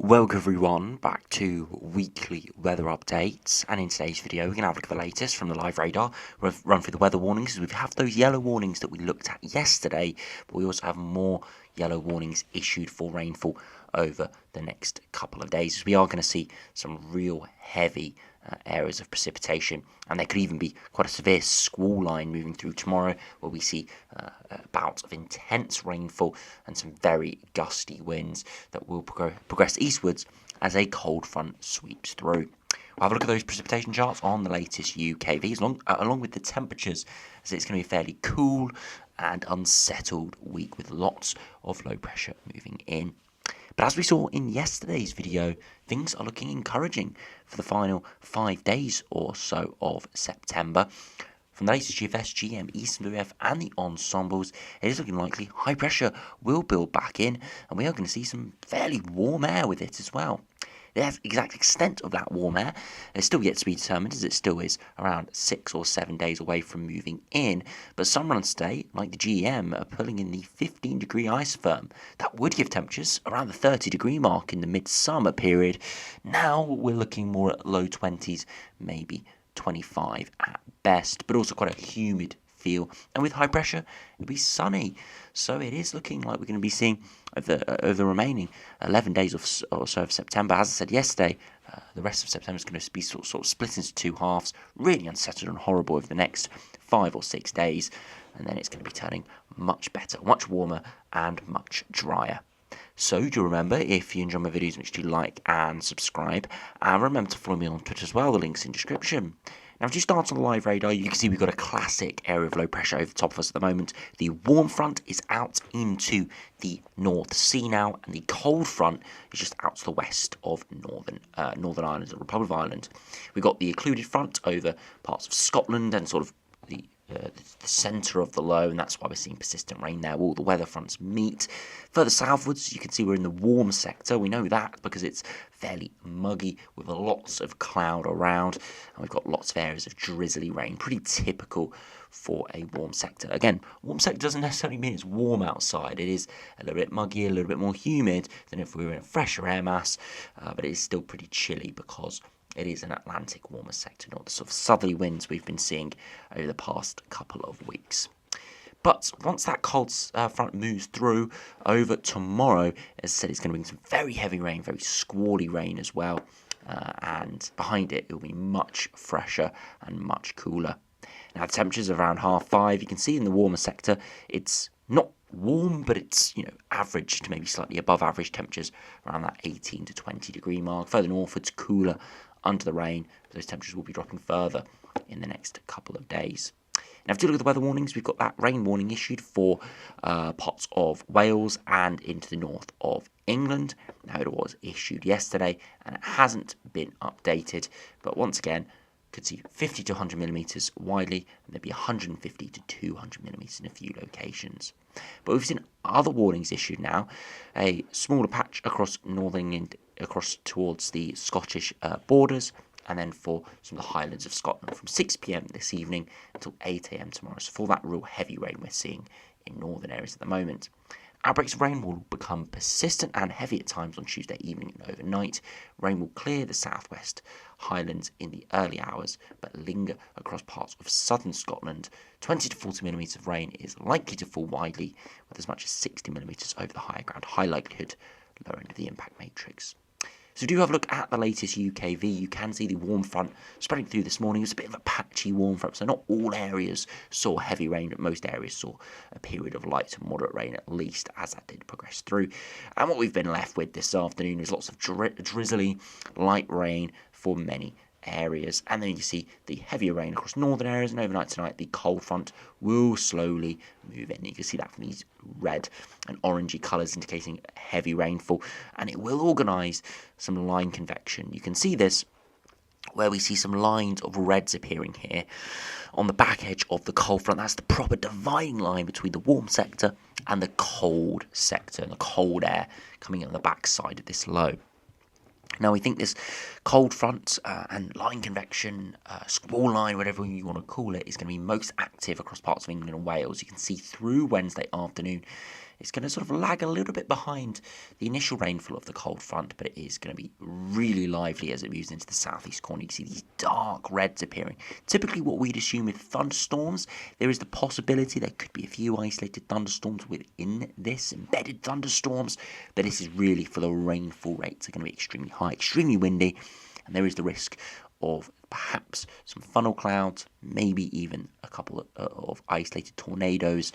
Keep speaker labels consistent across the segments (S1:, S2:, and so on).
S1: Welcome everyone back to weekly weather updates, and in today's video we're going to have a look at the latest from the live radar. We'll run through the weather warnings. We have those yellow warnings that we looked at yesterday, but we also have more yellow warnings issued for rainfall over the next couple of days. We are going to see some real heavy areas of precipitation, and there could even be quite a severe squall line moving through tomorrow, where we see a bout of intense rainfall and some very gusty winds that will progress eastwards as a cold front sweeps through. We'll have a look at those precipitation charts on the latest UKVs, along with the temperatures, as it's going to be a fairly cool and unsettled week with lots of low pressure moving in. But as we saw in yesterday's video, things are looking encouraging for the final 5 days or so of September. From the latest GFS, GM, Eastern WF and the ensembles, it is looking likely high pressure will build back in, and we are going to see some fairly warm air with it as well. The exact extent of that warm air is still yet to be determined, as it still is around 6 or 7 days away from moving in, but some runs today, like the GM, are pulling in the 15-degree isotherm. That would give temperatures around the 30-degree mark in the midsummer period. Now we're looking more at low 20s, maybe 25 at best, but also quite a humid feel, and with high pressure it'll be sunny, so it is looking like we're going to be seeing over the remaining 11 days or so of September. As I said yesterday, the rest of September is going to be sort of split into two halves, really unsettled and horrible over the next 5 or 6 days, and then it's going to be turning much better, much warmer and much drier. So do remember, if you enjoy my videos, make sure you like and subscribe, and remember to follow me on Twitter as well. The link's in the description. Now, if you start on the live radar, you can see we've got a classic area of low pressure over the top of us at the moment. The warm front is out into the North Sea now, and the cold front is just out to the west of Northern Ireland, the Republic of Ireland. We've got the occluded front over parts of Scotland and sort of the centre of the low, and that's why we're seeing persistent rain there. All the weather fronts meet. Further southwards, you can see we're in the warm sector. We know that because it's fairly muggy with lots of cloud around, and we've got lots of areas of drizzly rain, pretty typical for a warm sector. Again, warm sector doesn't necessarily mean it's warm outside. It is a little bit muggy, a little bit more humid than if we were in a fresher air mass, but it is still pretty chilly because it is an Atlantic warmer sector, not the sort of southerly winds we've been seeing over the past couple of weeks. But once that cold front moves through over tomorrow, as I said, it's going to bring some very heavy rain, very squally rain as well. And behind it, it will be much fresher and much cooler. Now, the temperatures are around 5:30. You can see in the warmer sector, it's not warm, but it's, average to maybe slightly above average temperatures around that 18 to 20 degree mark. Further northwards, cooler under the rain, but those temperatures will be dropping further in the next couple of days. Now, if you look at the weather warnings, we've got that rain warning issued for parts of Wales and into the north of England. Now, it was issued yesterday, and it hasn't been updated, but once again, could see 50 to 100 millimetres widely, and there'd be 150 to 200 millimetres in a few locations. But we've seen other warnings issued now. A smaller patch across northern England, across towards the Scottish borders, and then for some of the Highlands of Scotland from 6 p.m. this evening until 8 a.m. tomorrow. So for that real heavy rain we're seeing in northern areas at the moment. Outbreaks of rain will become persistent and heavy at times on Tuesday evening and overnight. Rain will clear the southwest Highlands in the early hours, but linger across parts of southern Scotland. 20 to 40 millimetres of rain is likely to fall widely, with as much as 60 millimetres over the higher ground. High likelihood, lower end of the impact matrix. So do have a look at the latest UKV. You can see the warm front spreading through this morning. It was a bit of a patchy warm front, so not all areas saw heavy rain, but most areas saw a period of light to moderate rain at least as that did progress through. And what we've been left with this afternoon is lots of drizzly, light rain for many areas, and then you see the heavier rain across northern areas, and overnight tonight the cold front will slowly move in. You can see that from these red and orangey colours indicating heavy rainfall, and it will organise some line convection. You can see this where we see some lines of reds appearing here on the back edge of the cold front. That's the proper dividing line between the warm sector and the cold sector, and the cold air coming in on the back side of this low. Now, we think this cold front and line convection, squall line, whatever you want to call it, is going to be most active across parts of England and Wales. You can see through Wednesday afternoon It's going to sort of lag a little bit behind the initial rainfall of the cold front, but it is going to be really lively as it moves into the southeast corner. You can see these dark reds appearing. Typically what we'd assume with thunderstorms, there is the possibility there could be a few isolated thunderstorms within this, embedded thunderstorms, but this is really for the rainfall rates are going to be extremely high, extremely windy, and there is the risk of perhaps some funnel clouds, maybe even a couple of isolated tornadoes,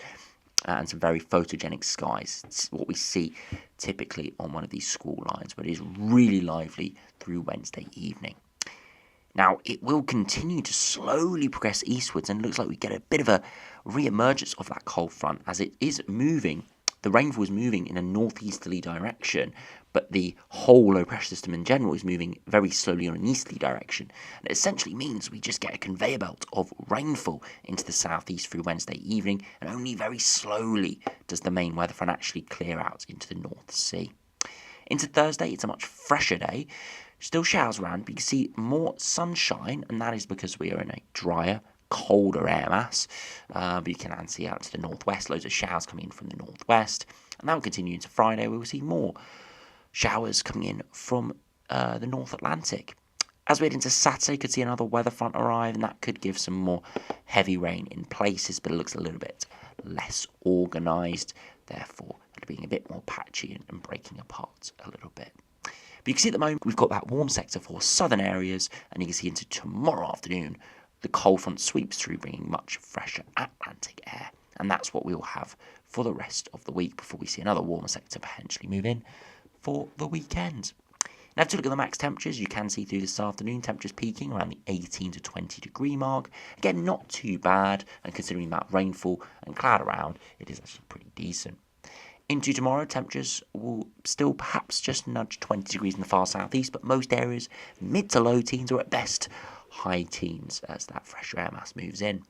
S1: and some very photogenic skies. It's what we see typically on one of these squall lines, but it is really lively through Wednesday evening. Now, it will continue to slowly progress eastwards, and it looks like we get a bit of a re-emergence of that cold front as it is moving. The rainfall is moving in a northeasterly direction, but the whole low pressure system in general is moving very slowly in an easterly direction. And it essentially means we just get a conveyor belt of rainfall into the southeast through Wednesday evening, and only very slowly does the main weather front actually clear out into the North Sea. Into Thursday, it's a much fresher day. Still showers around, but you can see more sunshine, and that is because we are in a drier, colder air mass, but you can see out to the northwest, loads of showers coming in from the northwest, and that will continue into Friday. We will see more showers coming in from the North Atlantic. As we head into Saturday, could see another weather front arrive, and that could give some more heavy rain in places, but it looks a little bit less organised, therefore being a bit more patchy and breaking apart a little bit. But you can see at the moment we've got that warm sector for southern areas, and you can see into tomorrow afternoon the cold front sweeps through, bringing much fresher Atlantic air, and that's what we will have for the rest of the week before we see another warmer sector potentially move in for the weekend. Now, to look at the max temperatures, you can see through this afternoon temperatures peaking around the 18 to 20 degree mark. Again, not too bad, and considering that rainfall and cloud around, it is actually pretty decent. Into tomorrow, temperatures will still perhaps just nudge 20 degrees in the far southeast, but most areas mid to low teens, or at best high teens, as that fresher air mass moves in.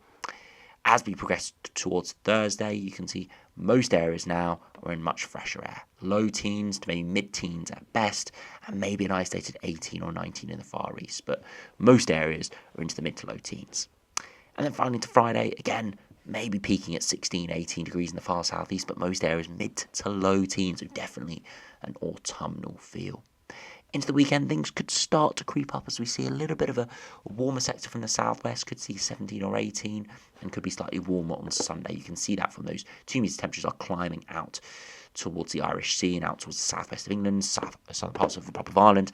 S1: As we progress towards Thursday, you can see most areas now are in much fresher air. Low teens to maybe mid-teens at best, and maybe an isolated 18 or 19 in the far east, but most areas are into the mid to low teens. And then finally to Friday, again, maybe peaking at 16, 18 degrees in the far southeast, but most areas mid to low teens, so definitely an autumnal feel. Into the weekend, things could start to creep up as we see a little bit of a warmer sector from the southwest, could see 17 or 18, and could be slightly warmer on Sunday. You can see that from those 2 metre temperatures are climbing out towards the Irish Sea and out towards the southwest of England, southern parts of the Republic of Ireland,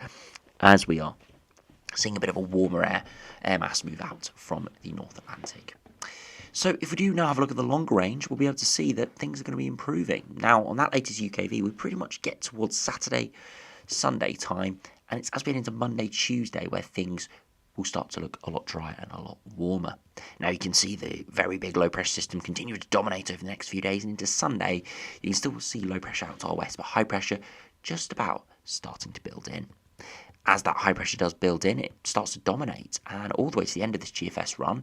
S1: as we are seeing a bit of a warmer air mass move out from the North Atlantic. So if we do now have a look at the longer range, we'll be able to see that things are going to be improving. Now, on that latest UKV, we pretty much get towards Saturday, Sunday time, and it's as we head into Monday, Tuesday, where things will start to look a lot drier and a lot warmer. Now you can see the very big low pressure system continue to dominate over the next few days, and into Sunday you can still see low pressure out to our west, but high pressure just about starting to build in. As that high pressure does build in, it starts to dominate, and all the way to the end of this GFS run,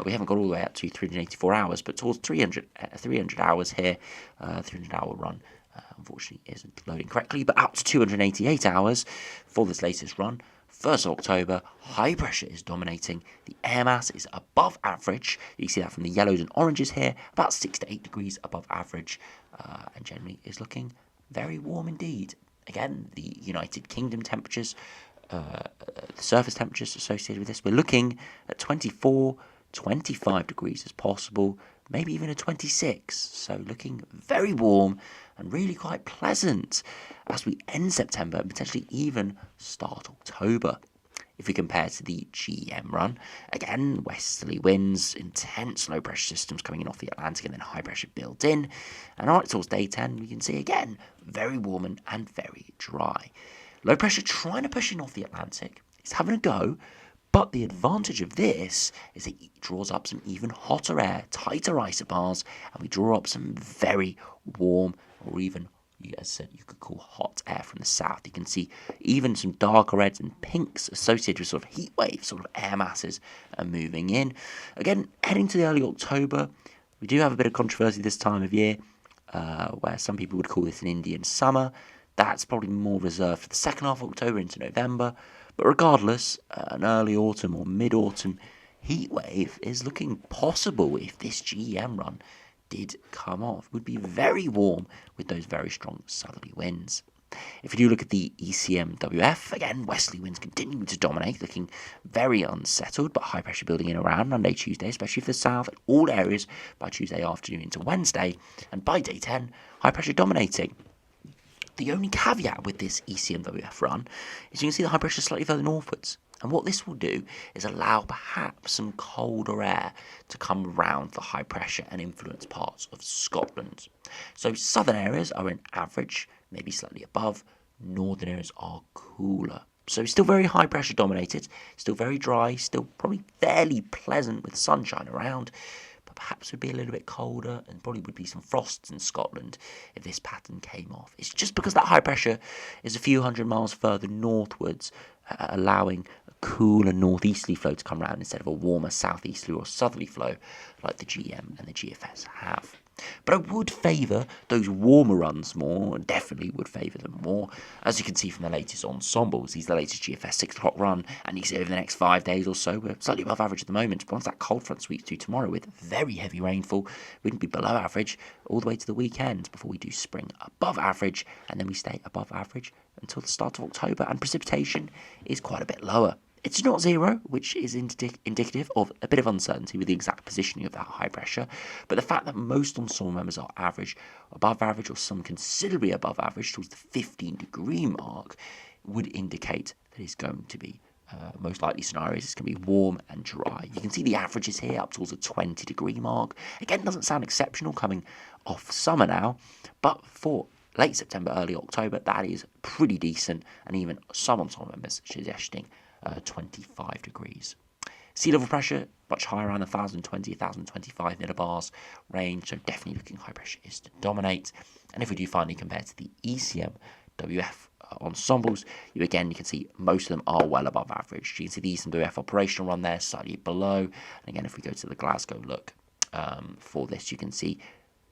S1: we haven't got all the way up to 384 hours, but towards 300 hours here, 300-hour run unfortunately isn't loading correctly, but up to 288 hours for this latest run. 1st of October, high pressure is dominating. The air mass is above average. You can see that from the yellows and oranges here, about 6 to 8 degrees above average, and generally is looking very warm indeed. Again, the United Kingdom temperatures, the surface temperatures associated with this, we're looking at 24, 25 degrees as possible, maybe even a 26. So looking very warm and really quite pleasant as we end September and potentially even start October. If we compare to the GEM run, again, westerly winds, intense low pressure systems coming in off the Atlantic, and then high pressure built in. And right towards day 10, we can see again, very warm and very dry. Low pressure trying to push in off the Atlantic. It's having a go, but the advantage of this is that it draws up some even hotter air, tighter isobars, and we draw up some very warm or even, as I said, you could call hot air from the south. You can see even some darker reds and pinks associated with sort of heat wave sort of air masses are moving in. Again, heading to the early October, we do have a bit of controversy this time of year, where some people would call this an Indian summer. That's probably more reserved for the second half of October into November. But regardless, an early autumn or mid-autumn heat wave is looking possible if this GEM run did come off. It would be very warm with those very strong southerly winds. If you do look at the ECMWF, again, westerly winds continuing to dominate, looking very unsettled, but high pressure building in around Monday, Tuesday, especially for the south, and all areas by Tuesday afternoon into Wednesday, and by day 10, high pressure dominating. The only caveat with this ECMWF run is you can see the high pressure slightly further northwards. And what this will do is allow perhaps some colder air to come around the high pressure and influence parts of Scotland. So southern areas are in average, maybe slightly above. Northern areas are cooler. So still very high pressure dominated, still very dry, still probably fairly pleasant with sunshine around. But perhaps would be a little bit colder and probably would be some frosts in Scotland if this pattern came off. It's just because that high pressure is a few hundred miles further northwards, allowing a cooler northeasterly flow to come around instead of a warmer southeasterly or southerly flow like the GM and the GFS have. But I would favour those warmer runs more, definitely would favour them more. As you can see from the latest ensembles, these are the latest GFS 6 o'clock run, and you can see over the next 5 days or so, we're slightly above average at the moment. But once that cold front sweeps through tomorrow with very heavy rainfall, we can be below average all the way to the weekend before we do spring above average, and then we stay above average until the start of October, and precipitation is quite a bit lower. It's not zero, which is indicative of a bit of uncertainty with the exact positioning of that high pressure, but the fact that most ensemble members are average, above average, or some considerably above average towards the 15-degree mark would indicate that it's going to be, most likely scenarios, it's going to be warm and dry. You can see the averages here up towards the 20-degree mark. Again, doesn't sound exceptional coming off summer now, but for late September, early October, that is pretty decent, and even some ensemble members suggesting 25 degrees. Sea level pressure, much higher, around 1,020, 1,025 millibars range, so definitely looking high pressure is to dominate. And if we do finally compare to the ECMWF ensembles, you can see most of them are well above average. You can see the ECMWF operational run there, slightly below. And again, if we go to the Glasgow look for this, you can see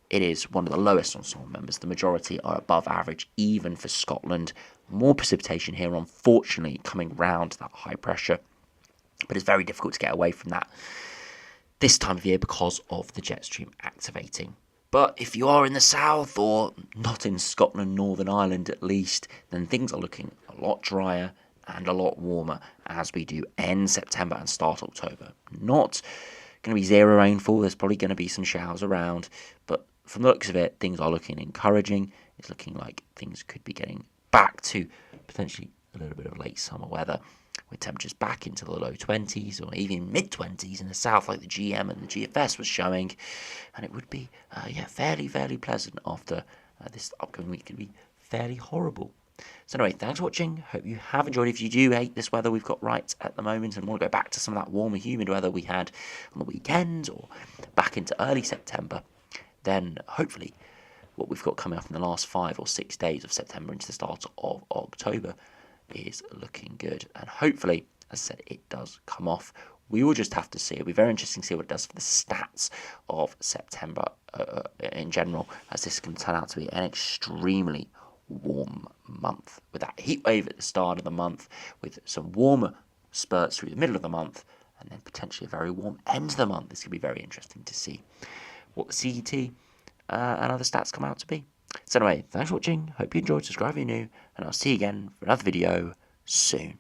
S1: it is one of the lowest ensemble members. The majority are above average, even for Scotland. More precipitation here, unfortunately, coming round that high pressure. But it's very difficult to get away from that this time of year because of the jet stream activating. But if you are in the south, or not in Scotland, Northern Ireland at least, then things are looking a lot drier and a lot warmer as we do end September and start October. Not going to be zero rainfall. There's probably going to be some showers around, but from the looks of it, things are looking encouraging. It's looking like things could be getting back to potentially a little bit of late summer weather, with temperatures back into the low 20s or even mid-20s in the south, like the GM and the GFS was showing. And it would be, fairly pleasant after this upcoming week. Could be fairly horrible. So anyway, thanks for watching. Hope you have enjoyed. If you do hate this weather we've got right at the moment and want to go back to some of that warmer, humid weather we had on the weekend or back into early September, then hopefully what we've got coming up in the last 5 or 6 days of September into the start of October is looking good. And hopefully, as I said, it does come off. We will just have to see. It'll be very interesting to see what it does for the stats of September in general, as this can turn out to be an extremely warm month with that heat wave at the start of the month, with some warmer spurts through the middle of the month, and then potentially a very warm end of the month. This could be very interesting to see what the CET and other stats come out to be. So anyway, thanks for watching. Hope you enjoyed. Subscribe if you're new, and I'll see you again for another video soon.